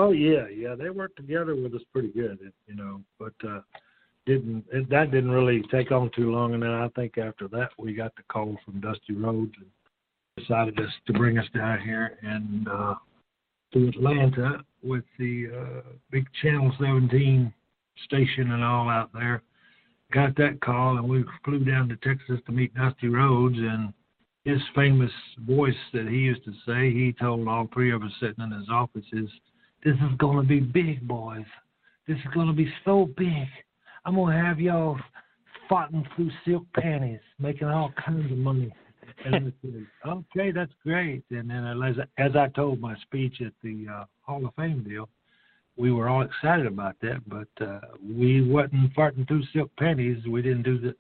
Oh yeah, they worked together with us pretty good, but that didn't really take on too long, and then I think after that we got the call from Dusty Rhodes and decided to bring us down here and to Atlanta with the big Channel 17 station and all out there. Got that call, and we flew down to Texas to meet Dusty Rhodes, and his famous voice that he used to say, he told all three of us sitting in his office, "This is going to be big, boys. This is going to be so big. I'm going to have y'all fighting through silk panties, making all kinds of money." And I said, "Okay, that's great." And then as I told my speech at the Hall of Fame deal, we were all excited about that, but we wasn't farting through silk panties. We didn't do that.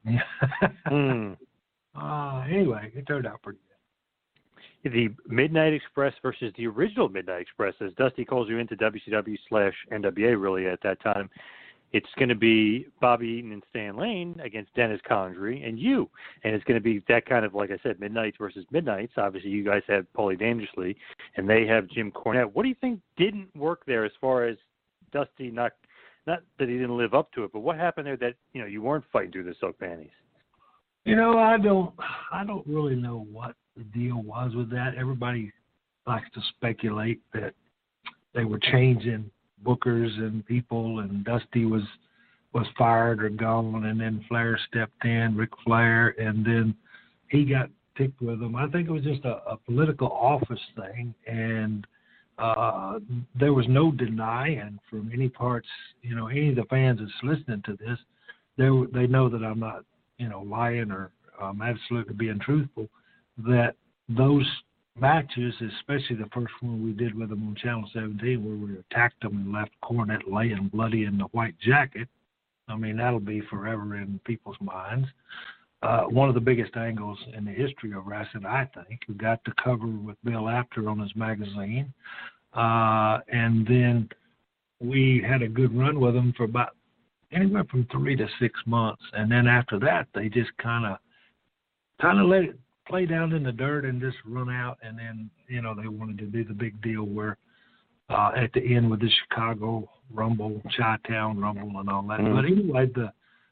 Anyway, it turned out pretty good. The Midnight Express versus the original Midnight Express, as Dusty calls you into WCW/NWA really at that time, it's going to be Bobby Eaton and Stan Lane against Dennis Condrey and you. And it's going to be that kind of, like I said, Midnights versus Midnights. Obviously, you guys have Paulie Dangerously, and they have Jim Cornette. What do you think didn't work there as far as Dusty, not that he didn't live up to it, but what happened there that, you weren't fighting through the silk panties? I don't really know what the deal was with that. Everybody likes to speculate that they were changing bookers and people, and Dusty was fired or gone, and then Flair stepped in, Ric Flair, and then he got ticked with them. I think it was just a political office thing, and there was no denying from any parts, any of the fans that's listening to this, they know that I'm not, lying or absolutely being truthful, that those matches, especially the first one we did with them on Channel 17 where we attacked them and left Cornette laying bloody in the white jacket, I mean, that'll be forever in people's minds. One of the biggest angles in the history of wrestling, I think. We got the cover with Bill Apter on his magazine. And then we had a good run with them for about anywhere from 3 to 6 months. And then after that, they just kind of let it play down in the dirt and just run out. And then, they wanted to do the big deal where at the end with the Chicago Rumble, Chi-Town Rumble and all that. Mm-hmm. But anyway,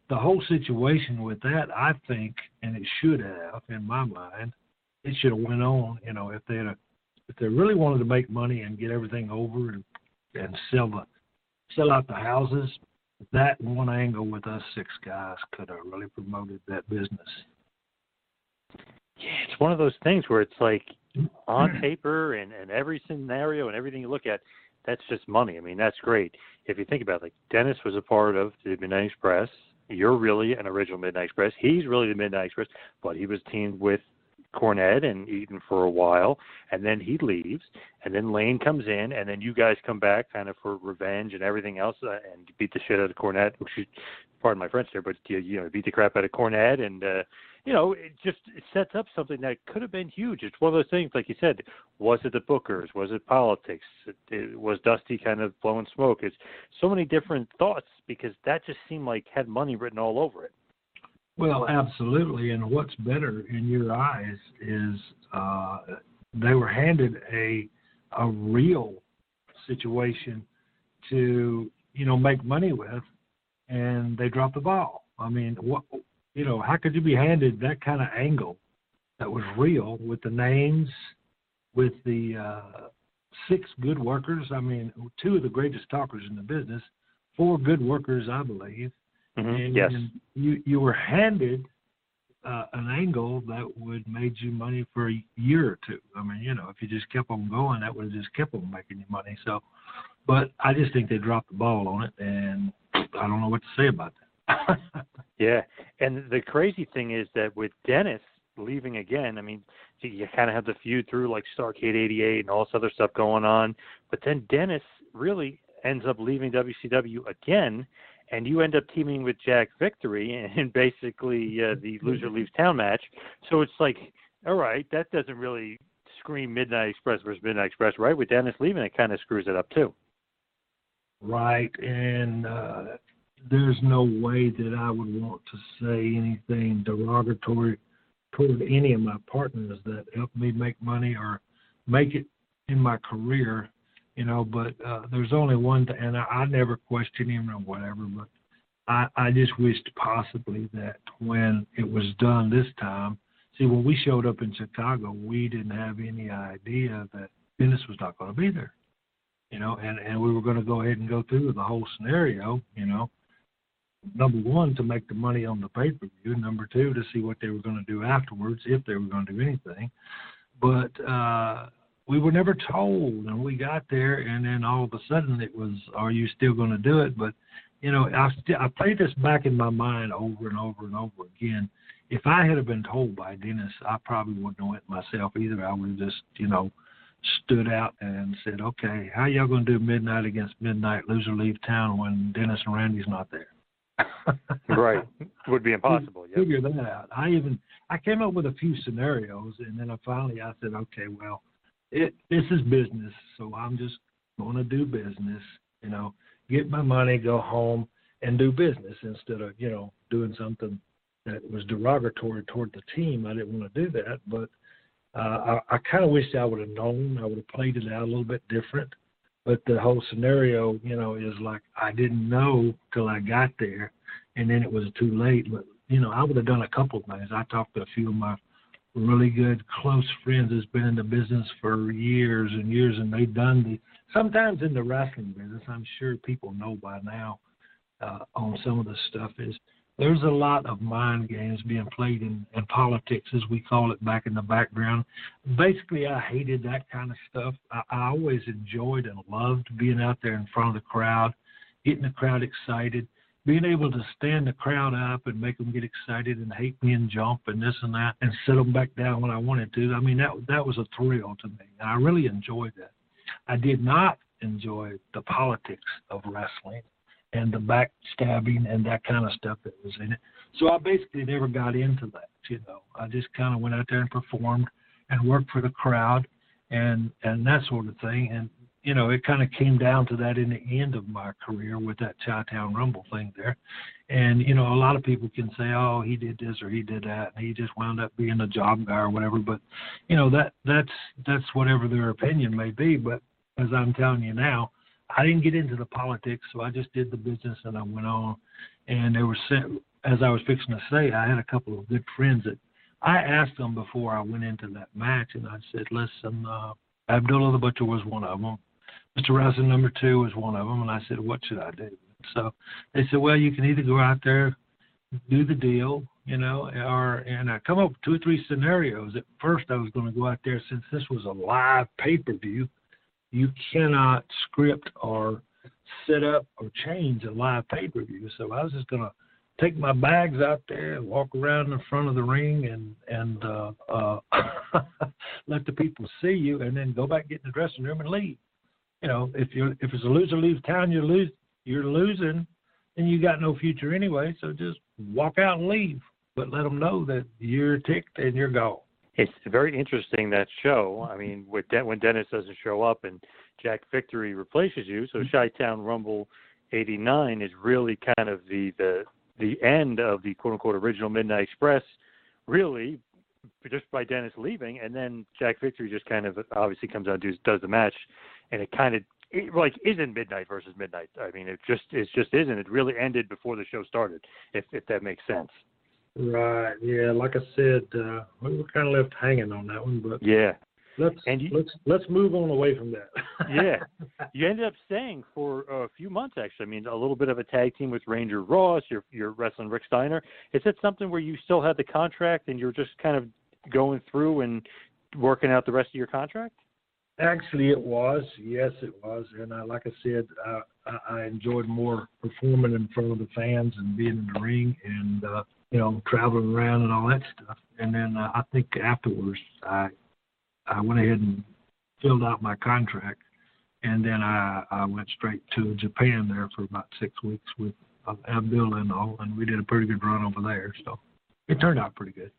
the whole situation with that, I think, and it should have, in my mind, it should have went on, if they really wanted to make money and get everything over and sell out the houses, that one angle with us 6 guys could have really promoted that business. Yeah, it's one of those things where it's like on paper and every scenario and everything you look at, that's just money. I mean, that's great. If you think about it, like Dennis was a part of the Midnight Express. You're really an original Midnight Express. He's really the Midnight Express, but he was teamed with Cornette and Eaton for a while, and then he leaves, and then Lane comes in, and then you guys come back kind of for revenge and everything else, and beat the shit out of Cornette, which is, pardon my French there, but beat the crap out of Cornette, and it sets up something that could have been huge. It's one of those things, like you said, was it the bookers? Was it politics? Was Dusty kind of blowing smoke? It's so many different thoughts because that just seemed like had money written all over it. Well, absolutely, and what's better in your eyes is they were handed a real situation to, make money with, and they dropped the ball. I mean, how could you be handed that kind of angle that was real with the names, with the 6 good workers? I mean, 2 of the greatest talkers in the business, 4 good workers, I believe. Mm-hmm. Yes. And you were handed an angle that would made you money for a year or 2. I mean, if you just kept on going, that would have just kept on making you money. So, but I just think they dropped the ball on it, and I don't know what to say about that. Yeah, and the crazy thing is that with Dennis leaving again, I mean, you kind of have the feud through like Starrcade 88 and all this other stuff going on, but then Dennis really ends up leaving WCW again, and you end up teaming with Jack Victory in basically the Loser Leaves Town match. So it's like, all right, that doesn't really scream Midnight Express versus Midnight Express, right? With Dennis leaving, it kind of screws it up too. Right, and there's no way that I would want to say anything derogatory toward any of my partners that helped me make money or make it in my career. But there's only one, and I never question him or whatever, but I just wished possibly that when it was done this time, see, when we showed up in Chicago, we didn't have any idea that Dennis was not going to be there, and we were going to go ahead and go through with the whole scenario, number one, to make the money on the pay-per-view, number two, to see what they were going to do afterwards, if they were going to do anything. But we were never told, and we got there, and then all of a sudden it was, are you still going to do it? But, I played this back in my mind over and over and over again. If I had been told by Dennis, I probably wouldn't have went myself either. I would have just, stood out and said, okay, how y'all going to do midnight against midnight, loser leave town when Dennis and Randy's not there? Right. It would be impossible. Yep. Figure that out. I came up with a few scenarios, and then I said, okay, well, this is business, so I'm just going to do business, get my money, go home, and do business instead of, doing something that was derogatory toward the team. I didn't want to do that, but I kind of wished I would have known. I would have played it out a little bit different. But the whole scenario, is like I didn't know till I got there, and then it was too late. But, I would have done a couple of things. I talked to a few of my really good close friends that's been in the business for years and years, and they've done sometimes in the wrestling business, I'm sure people know by now on some of the stuff, is there's a lot of mind games being played in politics, as we call it, back in the background. Basically, I hated that kind of stuff. I always enjoyed and loved being out there in front of the crowd, getting the crowd excited, being able to stand the crowd up and make them get excited and hate me and jump and this and that and sit them back down when I wanted to. I mean, that was a thrill to me. I really enjoyed that. I did not enjoy the politics of wrestling and the backstabbing and that kind of stuff that was in it. So I basically never got into that, I just kind of went out there and performed and worked for the crowd and that sort of thing. And, it kind of came down to that in the end of my career with that Chi-Town Rumble thing there. And, a lot of people can say, oh, he did this or he did that, and he just wound up being a job guy or whatever. But, that's whatever their opinion may be. But as I'm telling you now, I didn't get into the politics, so I just did the business and I went on. And there was, as I was fixing to say, I had a couple of good friends that I asked them before I went into that match, and I said, listen, Abdullah the Butcher was one of them. Mr. Rousey number 2 was one of them, and I said, what should I do? So they said, well, you can either go out there, do the deal, and I come up with 2 or 3 scenarios. At first I was going to go out there, since this was a live pay-per-view, you cannot script or set up or change a live pay-per-view. So I was just going to take my bags out there and walk around in front of the ring and let the people see you, and then go back, get in the dressing room, and leave. If it's a loser leaves town, you're losing, and you got no future anyway. So just walk out and leave, but let them know that you're ticked and you're gone. It's very interesting, that show. I mean, when Dennis doesn't show up and Jack Victory replaces you, so Chi-Town Rumble 89 is really kind of the end of the quote-unquote original Midnight Express, really, just by Dennis leaving, and then Jack Victory just kind of obviously comes out and does the match, and it kind of isn't Midnight versus Midnight. I mean, it just isn't. It really ended before the show started, if that makes sense. Right. Yeah. Like I said, we were kind of left hanging on that one, but yeah. Let's move on away from that. Yeah. You ended up staying for a few months, actually. I mean, a little bit of a tag team with Ranger Ross. You're wrestling Rick Steiner. Is it something where you still had the contract and you're just kind of going through and working out the rest of your contract? Actually, it was. Yes, it was. And like I said, I enjoyed more performing in front of the fans and being in the ring and, traveling around and all that stuff. And then I think afterwards I went ahead and filled out my contract. And then I went straight to Japan there for about 6 weeks with Abdullah and all. And we did a pretty good run over there. So it turned out pretty good.